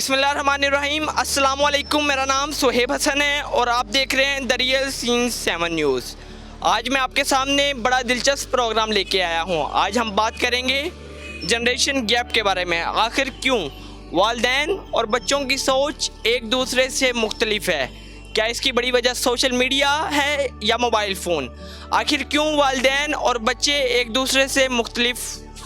बिस्मिल्लाहिर्रहमानिर्रहीम, अस्सलाम वालेकुम। मेरा नाम सुहेब हसन है और आप देख रहे हैं द रियल सीन 7 न्यूज़। आज मैं आपके सामने बड़ा दिलचस्प प्रोग्राम लेके आया हूँ। आज हम बात करेंगे जनरेशन गैप के बारे में। आखिर क्यों वालिदैन और बच्चों की सोच एक दूसरे से मुख्तलिफ है? क्या इसकी बड़ी वजह सोशल मीडिया है या मोबाइल फ़ोन? आखिर क्यों वालिदैन और बच्चे एक दूसरे से मुख्तलिफ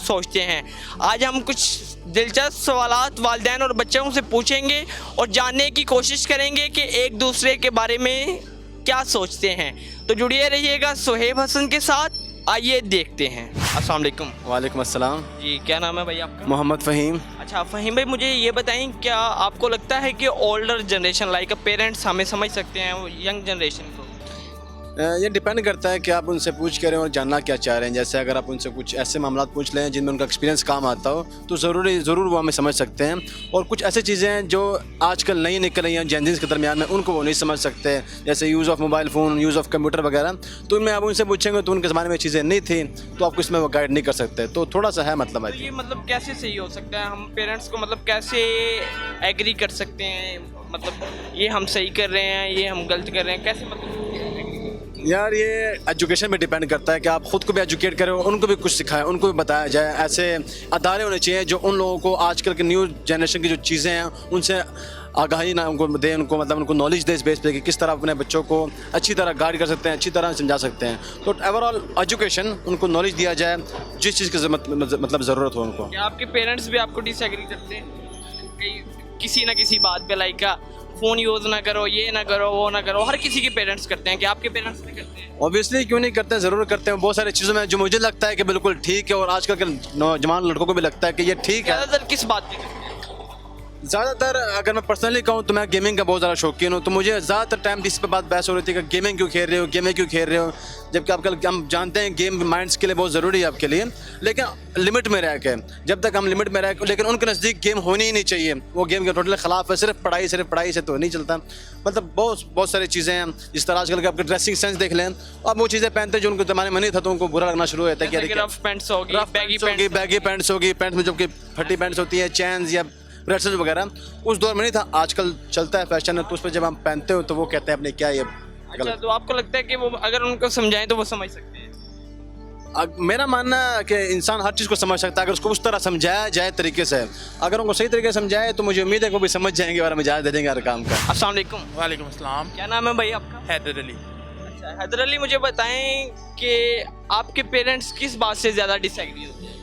सोचते हैं? आज हम कुछ दिलचस्प सवालात वालिदैन और बच्चों से पूछेंगे और जानने की कोशिश करेंगे कि एक दूसरे के बारे में क्या सोचते हैं। तो जुड़िए रहिएगा सुहेब हसन के साथ। आइए देखते हैं। अस्सलाम वालेकुम। वालेकुम अस्सलाम। जी, क्या नाम है भाई आपका? मोहम्मद फ़हीम। अच्छा फ़हीम भाई, मुझे ये बताएं, क्या आपको लगता है कि ओल्डर जनरेशन लाइक पेरेंट्स हमें समझ सकते हैं यंग जनरेशन को? ये डिपेंड करता है कि आप उनसे पूछ करें और जानना क्या चाह रहे हैं। जैसे अगर आप उनसे कुछ ऐसे मामला पूछ लें जिनमें उनका एक्सपीरियंस काम आता हो तो ज़रूर वो हमें समझ सकते हैं। और कुछ ऐसी चीज़ें हैं जो आजकल नई निकल रही हैं जेनज़ीज़ के दरमियान में, उनको वो नहीं समझ सकते, जैसे use of mobile phone, use of computer वगैरह। तो मैं आप उनसे पूछेंगे तो उनके ज़माने में चीज़ें नहीं थी तो आपको इसमें वो गाइड नहीं कर सकते। तो थोड़ा सा है मतलब तो ये मतलब कैसे सही हो सकता है? हम पेरेंट्स को मतलब कैसे एग्री कर सकते हैं, मतलब ये हम सही कर रहे हैं, ये हम गलत कर रहे हैं, कैसे मतलब? यार ये एजुकेशन पे डिपेंड करता है कि आप ख़ुद को भी एजुकेट करें और उनको भी कुछ सिखाएं, उनको भी बताया जाए। ऐसे अदारे होने चाहिए जो उन लोगों को आजकल के न्यू जनरेशन की जो चीज़ें हैं उनसे आगाही ना उनको दें, उनको मतलब उनको नॉलेज दे इस बेस पे कि किस तरह अपने बच्चों को अच्छी तरह गाइड कर सकते हैं, अच्छी तरह समझा सकते हैं। तो ओवरऑल एजुकेशन, उनको नॉलेज दिया जाए जिस चीज़ की मतलब ज़रूरत हो उनको। क्या आपके पेरेंट्स भी आपको डिसएग्री करते हैं किसी ना किसी बात पे? लाइक फ़ोन यूज़ ना करो, ये ना करो, वो ना करो। हर किसी के पेरेंट्स करते हैं, क्या आपके पेरेंट्स नहीं करते हैं? ऑब्वियसली क्यों नहीं करते हैं, ज़रूर करते हैं। बहुत सारी चीज़ों में जो मुझे लगता है कि बिल्कुल ठीक है और आजकल के नौजवान लड़कों को भी लगता है कि ये ठीक है। ज़्यादातर किस बात पे करते हैं? ज़्यादातर अगर मैं पर्सनली कहूँ तो मैं गेमिंग का बहुत ज़्यादा शौकीन हूँ। तो मुझे ज़्यादातर टाइम इस पर बात बहस हो रही थी कि गेमिंग क्यों खेल रहे हो, गेमें क्यों खेल रहे हो, जबकि आजकल हम जानते हैं गेम माइंड्स के लिए बहुत ज़रूरी है आपके लिए, लेकिन लिमिट में रह के। जब तक हम लिमिट में रह के, लेकिन उनके नज़दीक गेम होनी ही नहीं चाहिए, वो गेम के टोटल ख़िलाफ़ है। सिर्फ पढ़ाई से तो नहीं चलता। मतलब बहुत सारी चीज़ें हैं। जिस तरह आजकल के आपके ड्रेसिंग सेंस देख लें, अब वो चीज़ें पहनते हैं जो उनको ज़माने में नहीं था तो उनको बुरा लगना शुरू हो जाता है कि रफ पैंट्स होगी, बैगी पैंट्स होगी, पैंट्स में जो कि फटी पैंट्स होती है, चैन्स या ब्रेसलेट वगैरह, उस दौर में नहीं था। आजकल चलता है फैशन है तो उस पर जब हम पहनते हो तो वो कहते हैं अपने क्या ये। अच्छा, तो आपको लगता है कि वो अगर उनको समझाएं तो वो समझ सकते हैं? मेरा मानना है कि इंसान हर चीज़ को समझ सकता है अगर उसको उस तरह समझाया जाए तरीके से। अगर उनको सही तरीके से समझाए तो मुझे उम्मीद है कि वो भी समझ जाएंगे और हमें इजाज़त दे देंगे हर काम का। अस्सलाम वालेकुम। वालेकुम अस्सलाम। क्या नाम है भाई आपका? हैदर अली। अच्छा हैदर अली, मुझे बताएं कि आपके पेरेंट्स किस बात से ज़्यादा डिसएग्री होते हैं?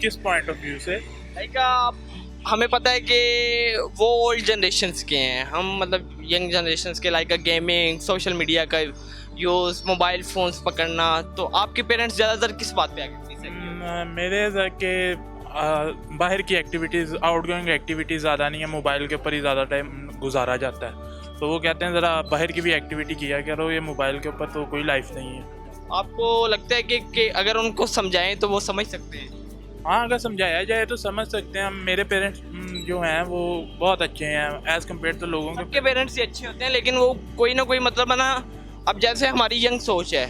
किस पॉइंट ऑफ व्यू से? लाइक हमें पता है कि वो ओल्ड जनरेशन्स के हैं, हम मतलब यंग जनरेशन्स के। लाइक गेमिंग, सोशल मीडिया का यूज़, मोबाइल फ़ोन्स पकड़ना। तो आपके पेरेंट्स ज़्यादातर किस बात पे आगे? मेरे के बाहर की एक्टिविटीज़, आउटगोइंग एक्टिविटीज़ ज़्यादा नहीं है, मोबाइल के ऊपर ही ज़्यादा टाइम गुजारा जाता है। तो वो कहते हैं ज़रा बाहर की भी एक्टिविटी किया करो, ये मोबाइल के ऊपर तो कोई लाइफ नहीं है। आपको लगता है कि अगर उनको समझाएं तो वो समझ सकते हैं? हाँ, अगर समझाया जाए तो समझ सकते हैं। मेरे पेरेंट्स जो हैं वो बहुत अच्छे हैं एज़ कम्पेयर टू लोगों के। सबके पेरेंट्स ही अच्छे होते हैं, लेकिन वो कोई ना कोई मतलब है ना। अब जैसे हमारी यंग सोच है,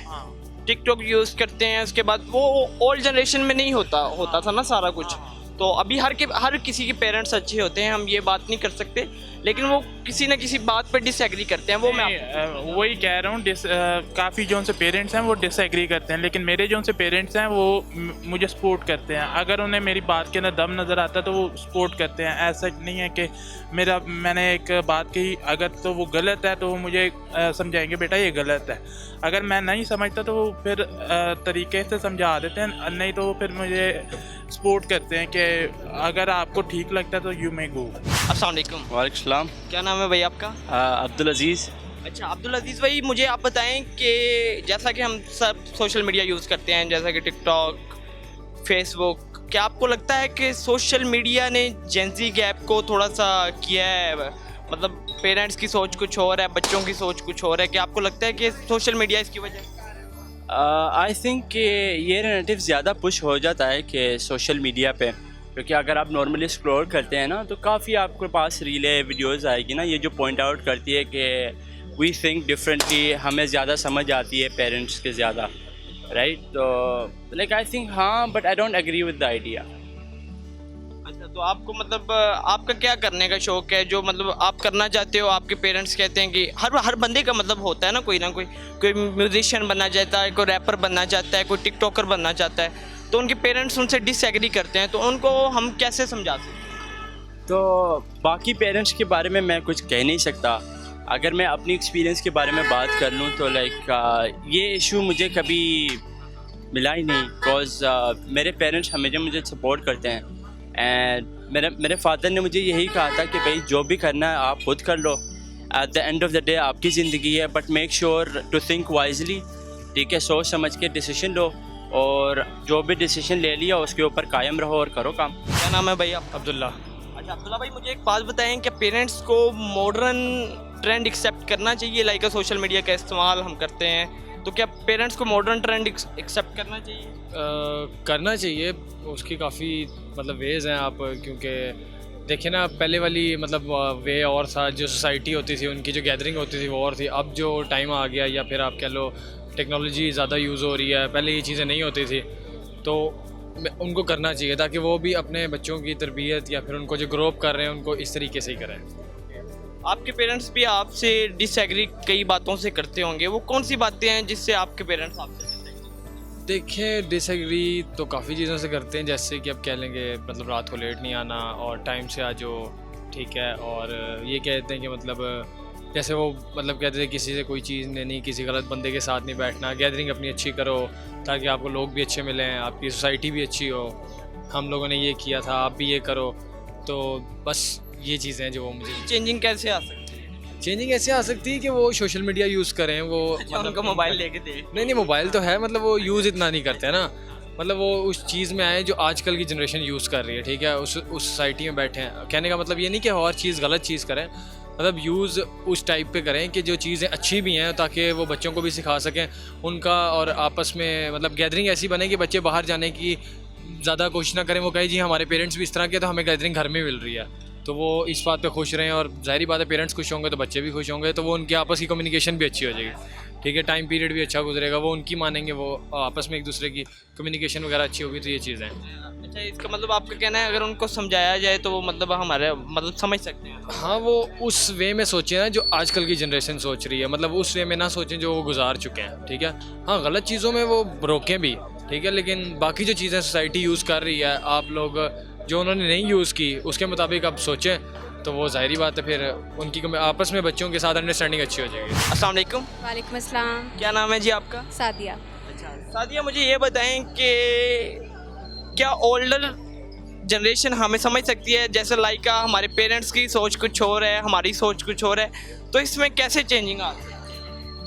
टिकटॉक यूज़ करते हैं, उसके बाद वो ओल्ड जनरेशन में नहीं होता था ना सारा कुछ। तो अभी हर किसी के पेरेंट्स अच्छे होते हैं, हम ये बात नहीं कर सकते, लेकिन वो किसी न किसी बात पर डिसएग्री करते हैं। वो मैं वही कह रहा हूँ, काफ़ी जो उनसे पेरेंट्स हैं वो डिसएग्री करते हैं, लेकिन मेरे जो उनसे पेरेंट्स हैं वो मुझे सपोर्ट करते हैं। अगर उन्हें मेरी बात के अंदर दम नज़र आता है तो वो सपोर्ट करते हैं। ऐसा नहीं है कि मैंने एक बात कही, अगर तो वो गलत है तो वो मुझे समझाएंगे बेटा ये गलत है। अगर मैं नहीं समझता तो वो फिर तरीके से समझा देते हैं, नहीं तो वो फिर मुझे सपोर्ट करते हैं कि अगर आपको ठीक लगता है तो यू मे गो। अस्सलाम वालेकुम। वालेकुम सलाम। क्या नाम है भाई आपका? अब्दुल अजीज़। अच्छा अब्दुल अजीज़ भाई, मुझे आप बताएं कि जैसा कि हम सब सोशल मीडिया यूज़ करते हैं, जैसा कि टिकटॉक, फेसबुक, क्या आपको लगता है कि सोशल मीडिया ने जेनज़ी गैप को थोड़ा सा किया है? मतलब पेरेंट्स की सोच कुछ और है, बच्चों की सोच कुछ और है। क्या आपको लगता है कि सोशल मीडिया इसकी वजह? आई थिंक कि ये नैरेटिव ज़्यादा पुश हो जाता है कि सोशल मीडिया पे, क्योंकि अगर आप नॉर्मली स्क्रॉल करते हैं ना तो काफ़ी आपके पास रीलें वीडियोस आएगी ना, ये जो पॉइंट आउट करती है कि वी थिंक डिफरेंटली, हमें ज़्यादा समझ आती है पेरेंट्स के ज़्यादा, राइट? तो लाइक आई थिंक हाँ, but I don't agree with the idea. अच्छा, तो आपको मतलब आपका क्या करने का शौक है जो मतलब आप करना चाहते हो? आपके पेरेंट्स कहते हैं कि हर बंदे का मतलब होता है ना कोई म्यूजिशियन बनना चाहता है, कोई रैपर बनना चाहता है, कोई टिकटॉकर बनना चाहता है, तो उनके पेरेंट्स उनसे डिसएग्री करते हैं, तो उनको हम कैसे समझा सकते हैं? तो बाकी पेरेंट्स के बारे में मैं कुछ कह नहीं सकता। अगर मैं अपनी एक्सपीरियंस के बारे में बात कर लूँ तो लाइक ये इशू मुझे कभी मिला ही नहीं, बिकॉज मेरे पेरेंट्स हमेशा मुझे सपोर्ट करते हैं। एंड मेरे फादर ने मुझे यही कहा था कि भाई जो भी करना है आप खुद कर लो, at the end of the day आपकी ज़िंदगी है, but make sure to think wisely, ठीक है, सोच समझ के डिसीजन लो, और जो भी डिसीजन ले लिया उसके ऊपर कायम रहो और करो काम। क्या नाम है भैया? अब्दुल्ला। अच्छा अब्दुल्ला भाई, मुझे एक बात बताएं, क्या पेरेंट्स को मॉडर्न ट्रेंड एक्सेप्ट करना चाहिए? लाइक सोशल मीडिया का इस्तेमाल हम करते हैं, तो क्या पेरेंट्स को मॉडर्न ट्रेंड एक्सेप्ट करना चाहिए? करना चाहिए, उसकी काफ़ी मतलब वेज़ हैं आप, क्योंकि देखिए ना पहले वाली मतलब वे और था, जो सोसाइटी होती थी उनकी जो गैदरिंग होती थी वो और थी। अब जो टाइम आ गया, या फिर आप कह लो टेक्नोलॉजी ज़्यादा यूज़ हो रही है, पहले ये चीज़ें नहीं होती थी, तो उनको करना चाहिए ताकि वो भी अपने बच्चों की तरबियत या फिर उनको जो ग्रो अप कर रहे हैं उनको इस तरीके से ही करें। आपके पेरेंट्स भी आपसे डिसएग्री कई बातों से करते होंगे, वो कौन सी बातें हैं जिससे आपके पेरेंट्स आपसे disagree? देखिए डिसएग्री तो काफ़ी चीज़ों से करते हैं, जैसे कि अब कह लेंगे मतलब रात को लेट नहीं आना और टाइम से आ जाओ, ठीक है, और ये कहते हैं कि मतलब जैसे वो मतलब कहते थे किसी से कोई चीज़ नहीं, किसी गलत बंदे के साथ नहीं बैठना, गैदरिंग अपनी अच्छी करो ताकि आपको लोग भी अच्छे मिलें, आपकी सोसाइटी भी अच्छी हो, हम लोगों ने ये किया था आप भी ये करो। तो बस ये चीज़ें हैं जो वो मुझे चेंजिंग कैसे आ सकती है? चेंजिंग ऐसे आ सकती है कि वो सोशल मीडिया यूज़ करें, वो अच्छा, उनको मोबाइल लेके दे। नहीं मोबाइल तो है, मतलब वो यूज़ इतना नहीं करते हैं ना, मतलब वो उस चीज़ में आए जो आजकल की जनरेशन यूज़ कर रही है, ठीक है, उस सोसाइटी में बैठे हैं। कहने का मतलब ये नहीं कि हर चीज़ गलत चीज़ करें, मतलब यूज़ उस टाइप पे करें कि जो चीज़ें अच्छी भी हैं ताकि वो बच्चों को भी सिखा सकें उनका, और आपस में मतलब गैदरिंग ऐसी बने कि बच्चे बाहर जाने की ज़्यादा कोशिश ना करें, वो कहें जी हमारे पेरेंट्स भी इस तरह के तो हमें गैदरिंग घर में मिल रही है, तो वो इस बात पे खुश रहें, और ज़ाहिर बात है पेरेंट्स खुश होंगे तो बच्चे भी खुश होंगे, तो वो उनके आपस की कम्युनिकेशन भी अच्छी हो जाएगी, ठीक है, टाइम पीरियड भी अच्छा गुजरेगा, वो उनकी मानेंगे, वो आपस में एक दूसरे की कम्युनिकेशन वगैरह अच्छी होगी, तो ये चीज़ें हैं। अच्छा, इसका मतलब आपका कहना है अगर उनको समझाया जाए तो वो मतलब हमारे मतलब समझ सकते हैं? हाँ, वो उस वे में सोचें ना जो आजकल की जनरेशन सोच रही है, मतलब उस वे में ना सोचें जो वो गुजार चुके हैं, ठीक है। हाँ, गलत चीज़ों में वो रोकें भी, ठीक है, लेकिन बाकी जो चीज़ें सोसाइटी यूज़ कर रही है, आप लोग जो उन्होंने नहीं यूज़ की उसके मुताबिक आप सोचें, तो वो ज़ाहिरी बात है फिर उनकी आपस में बच्चों के साथ अंडरस्टैंडिंग अच्छी हो जाएगी। अस्सलाम वालेकुम। वालेकुम अस्सलाम। क्या नाम है जी आपका? सादिया। अच्छा सादिया, मुझे ये बताएं कि क्या ओल्डर जनरेशन हमें समझ सकती है? जैसे लाइक हमारे पेरेंट्स की सोच कुछ और है, हमारी सोच कुछ और है, तो इसमें कैसे चेंजिंग आ सकती है?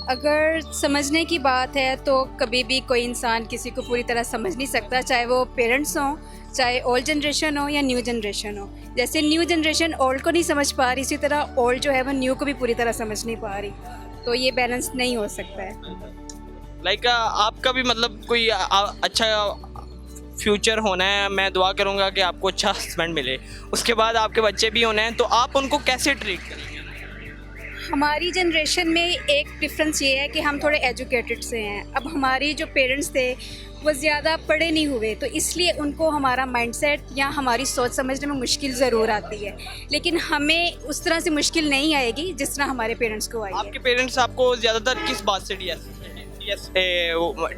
अगर समझने की बात है तो कभी भी कोई इंसान किसी को पूरी तरह समझ नहीं सकता, चाहे वो पेरेंट्स हों, चाहे ओल्ड जनरेशन हो या न्यू जनरेशन हो। जैसे न्यू जनरेशन ओल्ड को नहीं समझ पा रही, इसी तरह ओल्ड जो है वो न्यू को भी पूरी तरह समझ नहीं पा रही, तो ये बैलेंस नहीं हो सकता है। लाइक आपका भी मतलब कोई अच्छा फ्यूचर होना है, मैं दुआ करूँगा कि आपको अच्छा हस्बैंड मिले, उसके बाद आपके बच्चे भी होने हैं, तो आप उनको कैसे ट्रीट करेंगे? हमारी जनरेशन में एक डिफरेंस ये है कि हम थोड़े एजुकेटेड से हैं। अब हमारी जो पेरेंट्स थे वो ज़्यादा पढ़े नहीं हुए, तो इसलिए उनको हमारा माइंडसेट या हमारी सोच समझने में मुश्किल ज़रूर आती है, लेकिन हमें उस तरह से मुश्किल नहीं आएगी जिस तरह हमारे पेरेंट्स को आई है। आपके पेरेंट्स आपको ज़्यादातर किस बात से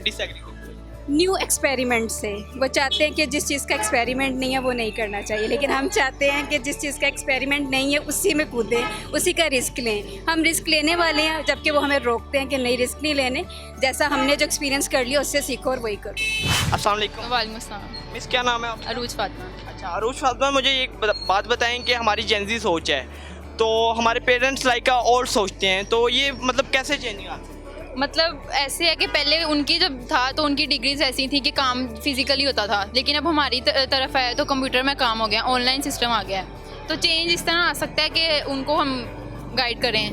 डिसएग्री? न्यू एक्सपेरिमेंट से वो चाहते हैं कि जिस चीज़ का एक्सपेरिमेंट नहीं है वो नहीं करना चाहिए, लेकिन हम चाहते हैं कि जिस चीज़ का एक्सपेरिमेंट नहीं है उसी में कूदें, उसी का रिस्क लें। हम रिस्क लेने वाले हैं, जबकि वो हमें रोकते हैं कि नहीं रिस्क नहीं लेने, जैसा हमने जो एक्सपीरियंस कर लिया उससे सीखो और वही करो। अस्सलाम वालेकुम। वालेकुम अस्सलाम। मिस क्या नाम है आपका? अरूज फातिमा। अच्छा अरूज फातिमा, मुझे एक बात बताएं कि हमारी जेंजी सोच है, तो हमारे पेरेंट्स लाइक और सोचते हैं, तो ये मतलब कैसे चेंजिंग आती है? मतलब ऐसे है कि पहले उनकी जब था तो उनकी डिग्रीज ऐसी थी कि काम फिजिकली होता था, लेकिन अब हमारी तरफ है तो कंप्यूटर में काम हो गया, ऑनलाइन सिस्टम आ गया है, तो चेंज इस तरह आ सकता है कि उनको हम गाइड करें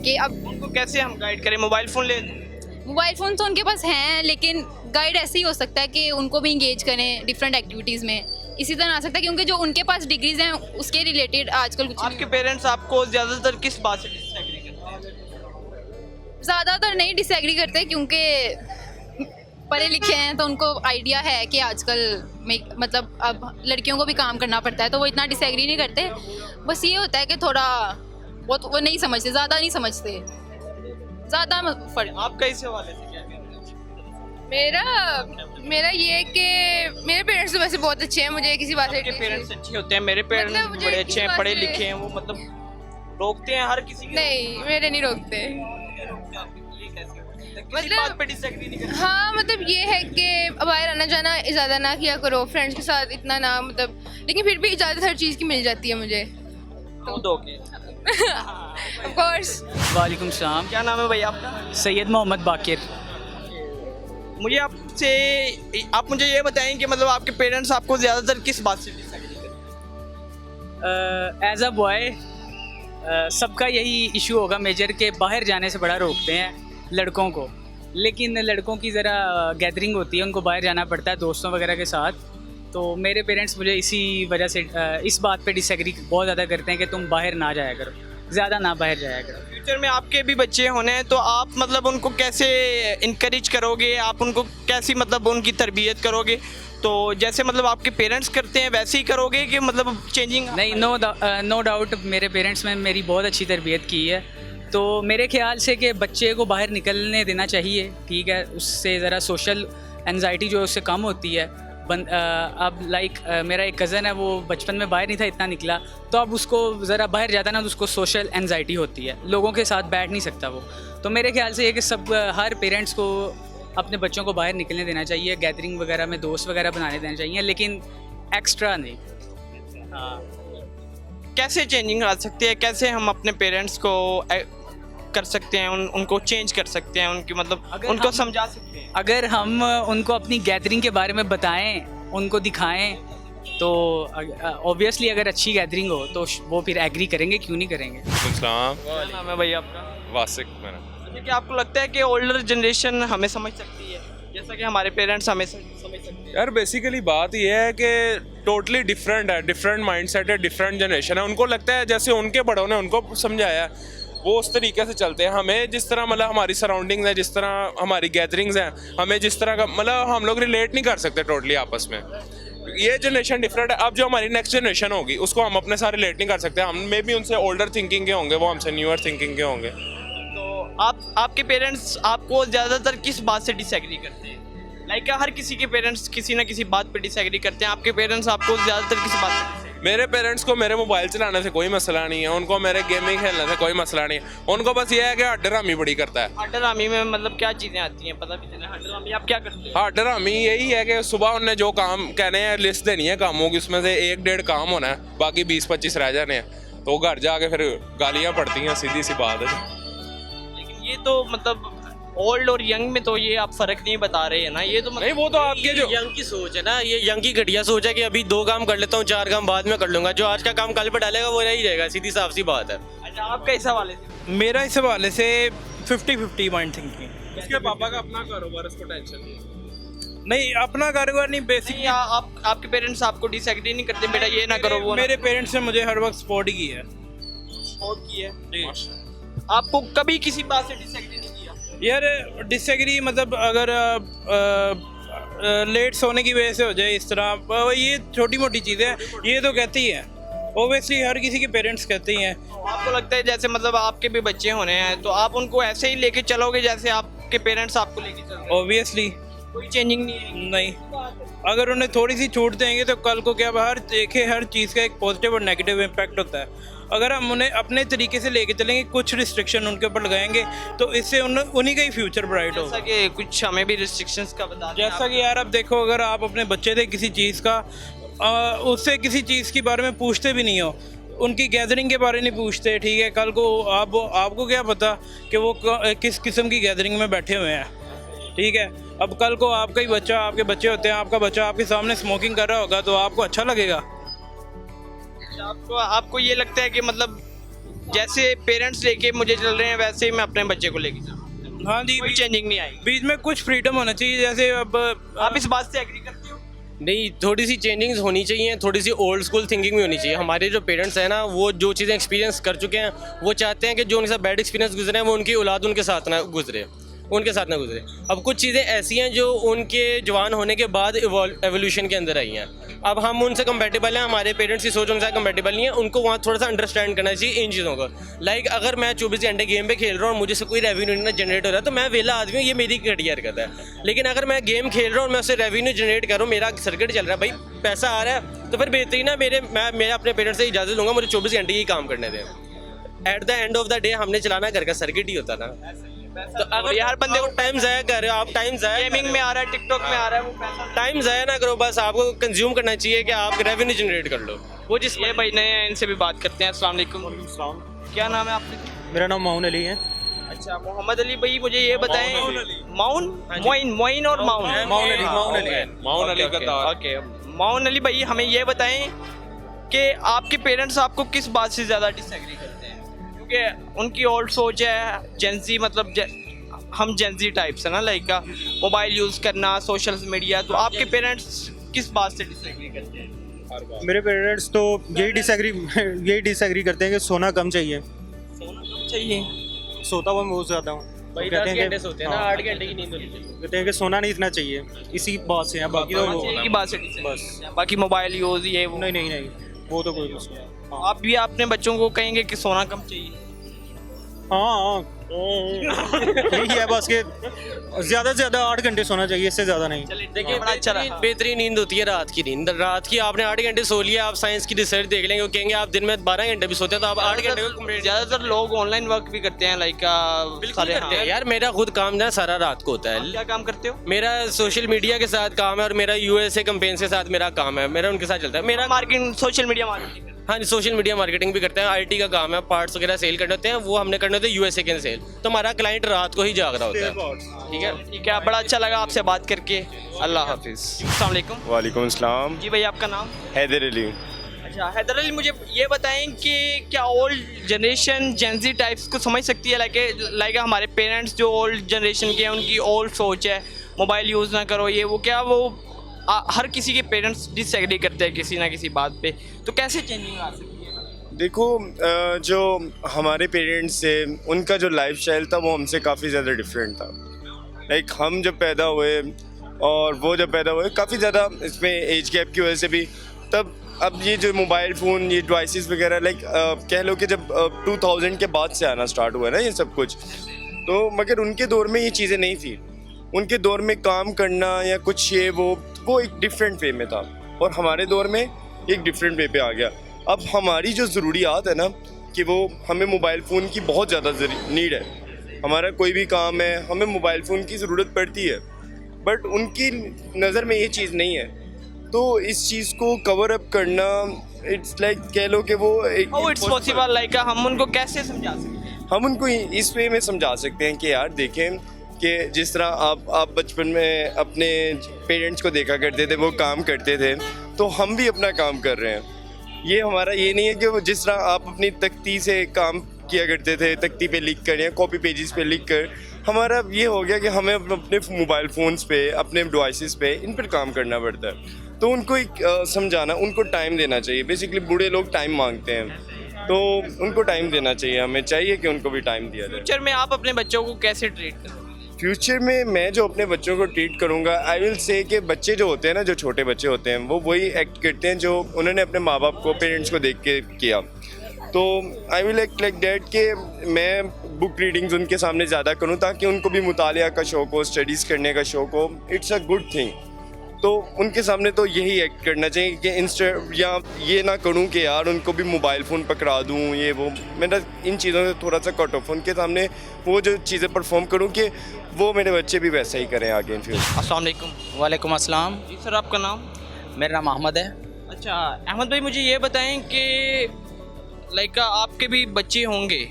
कि अब उनको कैसे हम गाइड करें? मोबाइल फ़ोन ले दें? मोबाइल फ़ोन तो उनके पास हैं, लेकिन गाइड ऐसे ही हो सकता है कि उनको भी इंगेज करें डिफरेंट एक्टिविटीज़ में, इसी तरह आ सकता है क्योंकि जो उनके पास डिग्रीज हैं उसके रिलेटेड आजकल कुछ आपके पेरेंट्स आपको ज़्यादातर किस बात से डिसएग्री करते हैं? ज़्यादातर नहीं डिसएग्री करते, क्योंकि पढ़े लिखे हैं तो उनको आइडिया है कि आजकल में मतलब अब लड़कियों को भी काम करना पड़ता है, तो वो इतना डिसएग्री नहीं करते। बस ये होता है कि थोड़ा बहुत वो नहीं समझते, ज़्यादा नहीं समझते, ज़्यादा फर्क। आपका इस हवाले से क्या कहना है? मेरा ये है कि मेरे पेरेंट्स तो वैसे बहुत अच्छे हैं, मुझे किसी बात आपके पेरेंट्स अच्छे होते हैं, मेरे पेरेंट्स मतलब मुझे बड़े इस अच्छे हैं, बात पढ़े से- लिखे हैं, वो मतलब रोकते हैं हर किसी के। नहीं, मेरे नहीं रोकते। ये कैसे किसी मतलब- बात पे डिसएग्री नहीं करते? हाँ, मतलब ये है कि बाहर आना जाना ज़्यादा ना किया करो, फ्रेंड्स के साथ इतना ना, मतलब लेकिन फिर भी इजाज़त हर चीज़ की मिल जाती है मुझे, तो दोगे। Of course. वालेकुम सलाम। क्या नाम है भैया आपका? सैयद मोहम्मद बाकिर। मुझे आप मुझे ये बताएं कि मतलब आपके पेरेंट्स आपको ज़्यादातर किस बात से डिसएग्री करते हैं? एज अ बॉय सबका यही इशू होगा मेजर के बाहर जाने से बड़ा रोकते हैं लड़कों को, लेकिन लड़कों की ज़रा गैदरिंग होती है, उनको बाहर जाना पड़ता है दोस्तों वगैरह के साथ। तो मेरे पेरेंट्स मुझे इसी वजह से इस बात पे डिसएग्री बहुत ज़्यादा करते हैं कि तुम बाहर ना जाया करो, ज़्यादा ना बाहर जाया करो। फ्यूचर में आपके भी बच्चे होने हैं तो आप मतलब उनको कैसे इनकरेज करोगे, आप उनको कैसी मतलब उनकी तरबियत करोगे? तो जैसे मतलब आपके पेरेंट्स करते हैं वैसे ही करोगे कि मतलब चेंजिंग? नहीं, नो डाउट मेरे पेरेंट्स ने मेरी बहुत अच्छी तरबियत की है, तो मेरे ख्याल से कि बच्चे को बाहर निकलने देना चाहिए, ठीक है, उससे ज़रा सोशल एनजाइटी जो है उससे कम होती है। अब मेरा एक कज़न है, वो बचपन में बाहर नहीं था इतना निकला, तो अब उसको ज़रा बाहर जाता ना तो उसको सोशल एनजाइटी होती है, लोगों के साथ बैठ नहीं सकता वो। तो मेरे ख्याल से ये कि हर पेरेंट्स को अपने बच्चों को बाहर निकलने देना चाहिए, गैदरिंग वगैरह में दोस्त वगैरह बनाने देना चाहिए, लेकिन एक्स्ट्रा नहीं। हाँ, कैसे चेंजिंग आ सकती है, कैसे हम अपने पेरेंट्स को कर सकते हैं, उनको चेंज कर सकते हैं, उनकी मतलब अगर उनको हम- समझा सकते हैं? अगर हम उनको अपनी गैदरिंग के बारे में बताएं, उनको दिखाएं, तो ऑब्वियसली अगर अच्छी गैदरिंग हो तो वो फिर एग्री करेंगे, क्यों नहीं करेंगे। सलाम। क्या नाम है भैया आपका? वासिक मेरा। अच्छा, क्या आपको लगता है कि ओल्डर जनरेशन हमें समझ सकती है जैसा कि हमारे पेरेंट्स हमें समझ सकते हैं? यार बेसिकली बात ये है कि टोटली डिफरेंट है, डिफरेंट माइंडसेट है, डिफरेंट जनरेशन है। उनको लगता है जैसे उनके बड़ों ने उनको समझाया वो उस तरीके से चलते हैं। हमें जिस तरह मतलब हमारी सराउंडिंग्स है, जिस तरह हमारी गैदरिंग्स हैं, हमें जिस तरह का मतलब हम लोग रिलेट नहीं कर सकते टोटली आपस में। ये जनरेशन डिफरेंट है। अब जो हमारी नेक्स्ट जनरेशन होगी उसको हम अपने साथ रिलेट नहीं कर सकते। हम मे भी उनसे ओल्डर थिंकिंग के होंगे, वो हमसे न्यूअर थिंकिंग के होंगे। तो आपके पेरेंट्स आपको ज़्यादातर किस बात से डिसएग्री करते हैं? लाइक हर किसी के पेरेंट्स किसी ना किसी बात पे डिसएग्री करते हैं, आपके पेरेंट्स आपको ज़्यादातर किस बात से disagree? मेरे पेरेंट्स को मेरे मोबाइल चलाने से कोई मसला नहीं है, उनको मेरे गेमिंग खेलने से कोई मसला नहीं है। उनको बस ये है कि हड्डर हमी बड़ी करता है। हड्डर आर्मी में मतलब क्या चीज़ें आती हैं, पता भी चले? हड्डर आर्मी आप क्या करते हैं? हड्डर हमी यही है कि सुबह उन्हें जो काम कहने हैं लिस्ट देनी है कामों की, उसमें से 1-1.5 काम होना है, बाकी 20-25 रह जाने हैं। तो घर जाके फिर गालियाँ पड़ती हैं, सीधी सी बात है। लेकिन ये तो मतलब ओल्ड और यंग में तो ये आप फ़र्क नहीं बता रहे हैं ना, ये तो मतलब नहीं, वो तो आपके जो यंग की सोच है ना, ये यंग की घटिया सोच है कि अभी 2 काम कर लेता हूँ, 4 काम बाद में कर लूंगा, जो आज का काम कल पे डालेगा वो रह ही जाएगा, सीधी साफ सी बात है। अच्छा, आपका इस हवाले से? मेरा इस हवाले से 50-50 माइंड थिंकिंग। उसके पापा का अपना कारोबार, उसको टेंशन नहीं है। नहीं, अपना कारोबार नहीं, बेसिकली नहीं, आपके पेरेंट्स आपको डिसएग्री नहीं करते बेटा ये ना करो वो मेरे पेरेंट्स ने मुझे हर वक्त सपोर्ट ही किया है। सपोर्ट की है? आपको कभी किसी बात से डिसएग्री नहीं किया? यार डिसएग्री मतलब अगर लेट सोने की वजह से हो जाए इस तरह, ये छोटी मोटी चीज़ें हैं, ये तो कहती है ओबियसली, हर किसी के पेरेंट्स कहते ही हैं। आपको लगता है जैसे मतलब आपके भी बच्चे होने हैं तो आप उनको ऐसे ही लेके चलोगे जैसे आपके पेरेंट्स आपको लेके चल रहे हैं? ओबियसली कोई चेंजिंग नहीं है? नहीं, अगर उन्हें थोड़ी सी छूट देंगे तो कल को क्या, हर चीज़ का एक पॉजिटिव और नेगेटिव इम्पैक्ट होता है। अगर हम उन्हें अपने तरीके से लेके चलेंगे, कुछ रिस्ट्रिक्शन उनके ऊपर लगाएंगे तो इससे उन्हीं का ही फ्यूचर ब्राइट जैसा होगा। कि कुछ हमें भी रिस्ट्रिक्शंस का बता दें जैसा आप। कि यार अब देखो, अगर आप अपने बच्चे थे किसी चीज़ का, उससे किसी चीज़ के बारे में पूछते भी नहीं हो, उनकी गैदरिंग के बारे में नहीं पूछते, ठीक है, कल को आपको क्या पता कि वो किस किस्म की गैदरिंग में बैठे हुए हैं, ठीक है। अब कल को आपका ही बच्चा, आपके बच्चे होते हैं, आपका बच्चा आपके सामने स्मोकिंग कर रहा होगा तो आपको अच्छा लगेगा? आपको ये लगता है कि मतलब जैसे पेरेंट्स लेके मुझे चल रहे हैं वैसे ही मैं अपने बच्चे को लेके चल रहा हूँ, हाँ जी, कोई चेंजिंग नहीं आएगी? बीच में कुछ फ्रीडम होना चाहिए। जैसे अब आप इस बात से एग्री करते हो? नहीं, थोड़ी सी चेंजिंग्स होनी चाहिए, थोड़ी सी ओल्ड स्कूल थिंकिंग भी होनी चाहिए। हमारे जो पेरेंट्स हैं ना, वो जो चीज़ें एक्सपीरियंस कर चुके हैं, वो चाहते हैं कि जो उनके साथ बैड एक्सपीरियंस गुजरे हैं वो उनकी औलाद उनके साथ ना गुजरे। उनके साथ ना गुजरे। अब कुछ चीज़ें ऐसी हैं जो उनके जवान होने के बाद एवोल्यूशन के अंदर आई हैं। अब हम उनसे कंपेटेबल हैं, हमारे पेरेंट्स की सोच उनके साथ कंपेटेबल नहीं है, उनको वहाँ थोड़ा सा अंडरस्टैंड करना चाहिए इन चीज़ों को। लाइक अगर मैं 24 घंटे गेम पे खेल रहा हूँ और मुझे से कोई रेवेन्यू नहीं जनरेट हो रहा है तो मैं वेला आदमी हूँ, ये मेरी घटिया हरकत है। लेकिन अगर मैं गेम खेल रहा हूँ और मैं उससे रेवेन्यू जनरेट कर रहा हूँ, मेरा सर्किट चल रहा है, भाई पैसा आ रहा है, तो फिर बेहतरीन है मैं अपने पेरेंट्स से इजाज़त लूँगा मुझे 24 घंटे ही काम करने दें। Eight the end of the day हमने चलाना घर का सर्किट ही होता ना। तो अगर हर बंदे को टाइम ज़ाया कर रहे हो आप, टाइम ज़ाया गेमिंग में आ रहा है, टिकटॉक में आ रहा है, वो पैसा टाइम ज़ाया ना करो, बस आपको कंज्यूम करना चाहिए कि आप रेवेन्यू जनरेट कर लो। वो जिस ये भाई नए हैं, इनसे भी बात करते हैं। अस्सलाम वालेकुम। क्या नाम है आपका? मेरा नाम मोहन अली है। अच्छा मोहम्मद अली भाई, मुझे ये बताएं मोइन और माउन अली ओके माउन अली भाई, हमें ये बताएं कि आपके पेरेंट्स आपको किस बात से ज़्यादा डिसएग्री करते हैं? क्योंकि उनकी ओल्ड सोच है जेंजी, मतलब हम जेंजी टाइप्स है ना, लाइक का मोबाइल यूज़ करना, सोशल मीडिया, तो आपके पेरेंट्स किस बात से डिसएग्री करते हैं? मेरे पेरेंट्स तो यही डिसएग्री करते हैं कि सोना कम चाहिए। सोता हुआ मैं बहुत ज़्यादा हूँ। भाई 10 घंटे सोते हैं ना, 8 घंटे की नींद होनी चाहिए। कहते हैं कि सोना नहीं इतना चाहिए, इसी बात से है। बाकी तो की बात से बस, बाकी मोबाइल यूज़ ये वो नहीं वो तो कोई मसला नहीं। आप भी अपने बच्चों को कहेंगे कि सोना कम चाहिए? हाँ यही है बस, कि ज़्यादा से ज़्यादा 8 घंटे सोना चाहिए, इससे ज़्यादा नहीं। देखिए बड़ा अच्छा रहा। बेहतरीन नींद होती है रात की नींद। रात की आपने 8 घंटे सो लिया, आप साइंस की रिसर्च देख लेंगे, वो कहेंगे आप दिन में 12 घंटे भी सोते हैं तो आप 8 घंटे को ज़्यादातर लोग ऑनलाइन वर्क भी करते हैं, लाइक बिल्कुल करते हैं यार। मेरा खुद काम ना सारा रात को होता है। क्या काम करते हो? मेरा सोशल मीडिया के साथ काम है और मेरा यूएसए कंपेन्स के साथ मेरा काम है, मेरा उनके साथ चलता है। मेरा मार्केटिंग, सोशल मीडिया मार्केटिंग। हाँ जी, सोशल मीडिया मार्केटिंग भी करते हैं, आईटी का काम है, पार्ट्स वगैरह सेल करने होते हैं, वो हमने करने होते हैं यूएसए के सेल। तो हमारा क्लाइंट रात को ही जाग रहा होता है। ठीक है, बड़ा अच्छा लगा आपसे बात करके। अल्लाह हाफिज़। अस्सलाम वालेकुम। वालेकुम अस्सलाम। जी भाई, आपका नाम? हैदर अली। अच्छा हैदर अली, मुझे ये बताएं कि क्या ओल्ड जनरेशन जेंजी टाइप्स को समझ सकती है? लाइक हमारे पेरेंट्स जो ओल्ड जनरेशन के हैं, उनकी ओल्ड सोच है मोबाइल यूज़ ना करो, ये वो, क्या वो हर किसी के पेरेंट्स डिसएग्री करते हैं किसी ना किसी बात पे, तो कैसे चेंजिंग आ सकती है? देखो, जो हमारे पेरेंट्स थे उनका जो लाइफस्टाइल था वो हमसे काफ़ी ज़्यादा डिफरेंट था। लाइक हम जब पैदा हुए और वो जब पैदा हुए, काफ़ी ज़्यादा इसमें एज गैप की वजह से भी, तब अब ये जो मोबाइल फ़ोन, ये डिवाइसेस वगैरह, लाइक कह लो कि जब 2000 के बाद से आना स्टार्ट हुआ ना ये सब कुछ, तो मगर उनके दौर में ये चीज़ें नहीं थी। उनके दौर में काम करना या कुछ ये वो एक डिफरेंट वे में था, और हमारे दौर में एक डिफरेंट वे पे आ गया। अब हमारी जो ज़रूरियात है ना, कि वो हमें मोबाइल फ़ोन की बहुत ज़्यादा नीड है। हमारा कोई भी काम है, हमें मोबाइल फ़ोन की ज़रूरत पड़ती है, बट उनकी नज़र में ये चीज़ नहीं है। तो इस चीज़ को कवर अप करना, इट्स लाइक कह लो कि वो एक इट्स पॉसिबल, लाइक हम उनको कैसे समझा सकते हैं? हम उनको इस वे में समझा सकते हैं कि यार देखें कि जिस तरह आप बचपन में अपने पेरेंट्स को देखा करते थे, वो काम करते थे, तो हम भी अपना काम कर रहे हैं। ये हमारा ये नहीं है कि वो जिस तरह आप अपनी तख्ती से काम किया करते थे, तख्ती पे लिख कर या कॉपी पेजेस पे लिख कर, हमारा ये हो गया कि हमें अपने मोबाइल फ़ोन्स पे, अपने डिवाइसेस पे, इन पर काम करना पड़ता है। तो उनको एक समझाना, उनको टाइम देना चाहिए। बेसिकली बूढ़े लोग टाइम मांगते हैं, तो उनको टाइम देना चाहिए। हमें चाहिए कि उनको भी टाइम दिया जाए। फ्यूचर में आप अपने बच्चों को कैसे ट्रीट करोगे? फ्यूचर में मैं जो अपने बच्चों को ट्रीट करूँगा, आई विल से कि बच्चे जो होते हैं ना, जो छोटे बच्चे होते हैं, वो वही एक्ट करते हैं जो उन्होंने अपने माँ बाप को, पेरेंट्स को देख के किया। तो I will act like that कि मैं बुक रीडिंग्स उनके सामने ज़्यादा करूँ, ताकि उनको भी मुतालिया का शौक़ हो, स्टडीज़ करने का शौक़ हो। It's a good thing. तो उनके सामने तो यही एक्ट करना चाहिए कि इंस्टेड, या ये ना करूँ कि यार उनको भी मोबाइल फ़ोन पकड़ा दूँ, ये वो। मेरा इन चीज़ों से थोड़ा सा कट ऑफ, उनके सामने वो जो चीज़ें परफॉर्म करूँ कि वो मेरे बच्चे भी वैसा ही करें आगे इन फ्यूचर। अस्सलाम वालेकुम। वालेकुम अस्सलाम। जी सर, आपका नाम? मेरा नाम अहमद है। अच्छा अहमद भाई, मुझे ये बताएं कि लाइक आपके भी बच्चे होंगे,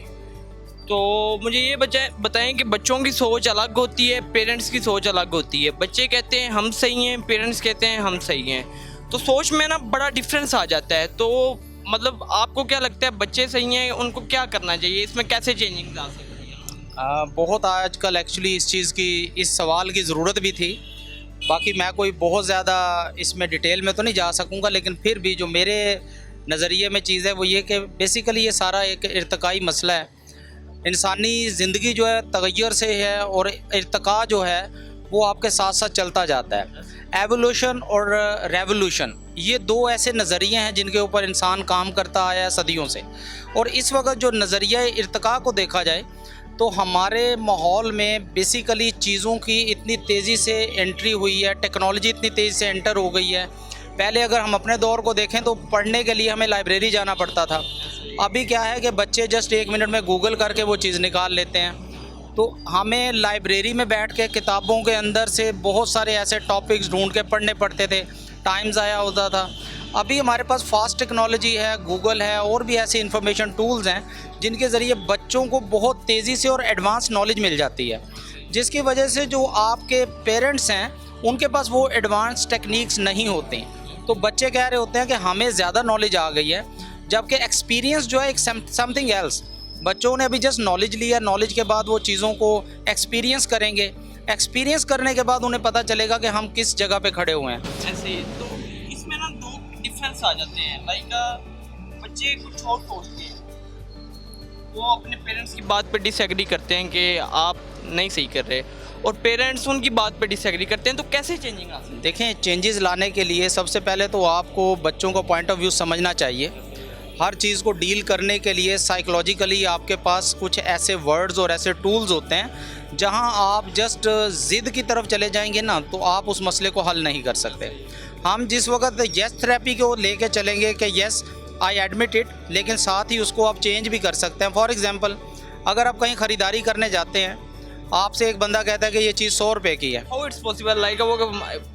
तो मुझे ये बताएं कि बच्चों की सोच अलग होती है, पेरेंट्स की सोच अलग होती है। बच्चे कहते हैं हम सही हैं, पेरेंट्स कहते हैं हम सही हैं, तो सोच में ना बड़ा डिफरेंस आ जाता है। तो मतलब आपको क्या लगता है, बच्चे सही हैं, उनको क्या करना चाहिए, इसमें कैसे चेंजिंग ला सकती है? बहुत आजकल एक्चुअली इस चीज़ की, इस सवाल की ज़रूरत भी थी। बाकी मैं कोई बहुत ज़्यादा इसमें डिटेल में तो नहीं जा सकूँगा, लेकिन फिर भी जो मेरे नज़रिए में चीज़ है वो ये कि बेसिकली ये सारा एक इर्तिकाई मसला है। इंसानी ज़िंदगी जो है तगैर से है और इर्तिका जो है वो आपके साथ साथ चलता जाता है। एवोल्यूशन और रेवोल्यूशन ये दो ऐसे नज़रिए हैं जिनके ऊपर इंसान काम करता आया है सदियों से। और इस वक्त जो नज़रिया इर्तिका को देखा जाए तो हमारे माहौल में बेसिकली चीज़ों की इतनी तेज़ी से एंट्री हुई है, टेक्नोलॉजी इतनी तेज़ी से एंटर हो गई है। पहले अगर हम अपने दौर को देखें तो पढ़ने के लिए हमें लाइब्रेरी जाना पड़ता था। अभी क्या है कि बच्चे जस्ट 1 मिनट में गूगल करके वो चीज़ निकाल लेते हैं। तो हमें लाइब्रेरी में बैठ के किताबों के अंदर से बहुत सारे ऐसे टॉपिक्स ढूंढ के पढ़ने पड़ते थे, टाइम ज़ाया होता था। अभी हमारे पास फास्ट टेक्नोलॉजी है, गूगल है और भी ऐसे इंफॉर्मेशन टूल्स हैं जिनके ज़रिए बच्चों को बहुत तेज़ी से और एडवांस नॉलेज मिल जाती है, जिसकी वजह से जो आपके पेरेंट्स हैं उनके पास वो एडवांस टेक्निक्स नहीं होती। तो बच्चे कह रहे होते हैं कि हमें ज़्यादा नॉलेज आ गई है, जबकि एक्सपीरियंस जो है एक समथिंग एल्स। बच्चों ने अभी जस्ट नॉलेज लिया, नॉलेज के बाद वो चीज़ों को एक्सपीरियंस करेंगे, एक्सपीरियंस करने के बाद उन्हें पता चलेगा कि हम किस जगह पे खड़े हुए हैं। ऐसे तो इसमें ना दो डिफरेंस आ जाते हैं। लाइक बच्चे कुछ और सोचते हैं, वो अपने पेरेंट्स की बात पे डिसएग्री करते हैं कि आप नहीं सही कर रहे, और पेरेंट्स उनकी बात पे डिसएग्री करते हैं। तो कैसे चेंजिंग आ सकती है? देखें, चेंजेस लाने के लिए सबसे पहले तो आपको बच्चों का पॉइंट ऑफ व्यू समझना चाहिए। हर चीज़ को डील करने के लिए साइकोलॉजिकली आपके पास कुछ ऐसे वर्ड्स और ऐसे टूल्स होते हैं जहां आप जस्ट ज़िद की तरफ चले जाएंगे ना तो आप उस मसले को हल नहीं कर सकते। हम जिस वक्त यस थेरेपी को लेके चलेंगे कि यस आई एडमिट इट, लेकिन साथ ही उसको आप चेंज भी कर सकते हैं। फॉर एग्जांपल, अगर आप कहीं ख़रीदारी करने जाते हैं, आपसे एक बंदा कहता है कि ये चीज़ 100 रुपये की है। How it's possible? लाइक वो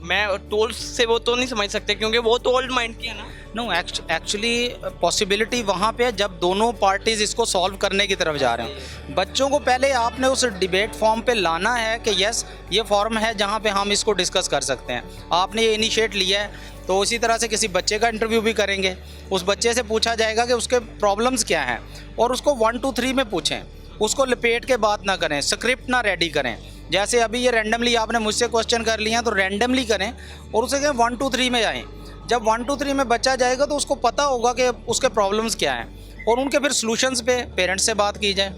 मैं टोल से वो तो नहीं समझ सकते क्योंकि वो तो ओल्ड माइंड की है ना। नो, एक्चुअली पॉसिबिलिटी वहाँ पे है जब दोनों पार्टीज़ इसको सॉल्व करने की तरफ जा रहे हैं। बच्चों को पहले आपने उस डिबेट फॉर्म पे लाना है कि यस ये फॉर्म है जहाँ पे हम इसको डिस्कस कर सकते हैं। आपने ये इनिशिएट लिया है तो उसी तरह से किसी बच्चे का इंटरव्यू भी करेंगे। उस बच्चे से पूछा जाएगा कि उसके प्रॉब्लम्स क्या हैं और उसको 1 2 3 में पूछें। उसको लपेट के बात ना करें, स्क्रिप्ट ना रेडी करें। जैसे अभी ये रैंडमली आपने मुझसे क्वेश्चन कर लिया तो रैंडमली करें और उसे कहें 1 2 3 में जाएं। जब 1 2 3 में बच्चा जाएगा तो उसको पता होगा कि उसके प्रॉब्लम्स क्या हैं और उनके फिर सॉल्यूशंस पे पेरेंट्स से बात की जाए।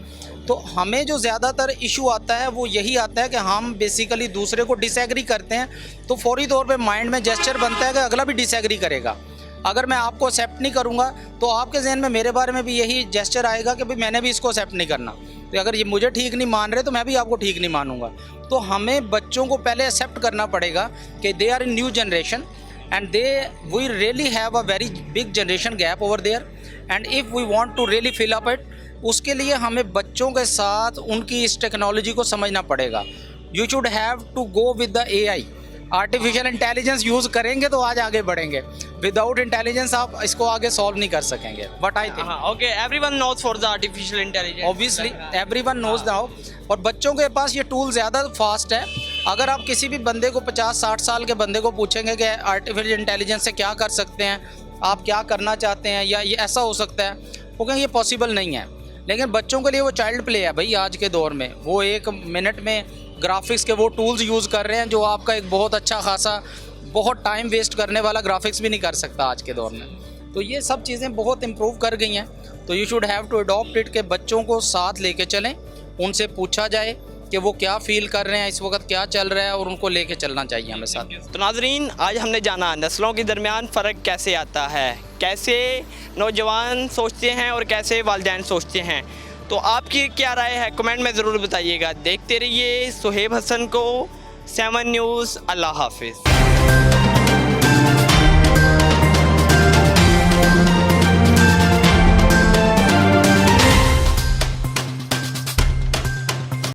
तो हमें जो ज़्यादातर इशू आता है वो यही आता है कि हम बेसिकली दूसरे को डिसएग्री करते हैं तो फौरी तौर पे माइंड में जेस्चर बनता है कि अगला भी डिसएग्री करेगा। अगर मैं आपको एक्सेप्ट नहीं करूँगा तो आपके जहन में मेरे बारे में भी यही जेस्चर आएगा कि भाई मैंने भी इसको एक्सेप्ट नहीं करना। तो अगर ये मुझे ठीक नहीं मान रहे तो मैं भी आपको ठीक नहीं मानूंगा। तो हमें बच्चों को पहले एक्सेप्ट करना पड़ेगा कि they are in new generation and we really have a very big generation gap over there and if we want to really fill up it, उसके लिए हमें बच्चों के साथ उनकी इस टेक्नोलॉजी को समझना पड़ेगा। You should have to go with the AI। Artificial intelligence use करेंगे तो आज आगे बढ़ेंगे। विदाउट इंटेलिजेंस आप इसको आगे सॉल्व नहीं कर सकेंगे। But I think okay, everyone knows for the artificial intelligence, obviously everyone knows now. और बच्चों के पास ये टूल ज़्यादा फास्ट है। अगर आप किसी भी बंदे को 50-60 साल के बंदे को पूछेंगे कि आर्टिफिशियल इंटेलिजेंस से क्या कर सकते हैं, आप क्या करना चाहते हैं या ये ऐसा हो सकता है, वो कहेंगे ये पॉसिबल नहीं है। लेकिन बच्चों के लिए वो चाइल्ड प्ले है भाई। आज के दौर में वो 1 मिनट में ग्राफिक्स के वो टूल्स यूज़ कर रहे हैं जो आपका एक बहुत अच्छा खासा बहुत टाइम वेस्ट करने वाला ग्राफिक्स भी नहीं कर सकता आज के दौर में। तो ये सब चीज़ें बहुत इम्प्रूव कर गई हैं। तो you should have to adopt it के बच्चों को साथ लेके चलें, उनसे पूछा जाए कि वो क्या फ़ील कर रहे हैं, इस वक्त क्या चल रहा है और उनको लेके चलना चाहिए हमें साथ। तो नाजरीन, आज हमने जाना नस्लों के दरमियान फ़र्क कैसे आता है, कैसे नौजवान सोचते हैं और कैसे वालिदैन सोचते हैं। तो आपकी क्या राय है कमेंट में ज़रूर बताइएगा। देखते रहिए सुहेब हसन को 7 न्यूज़। अल्लाह हाफिज़।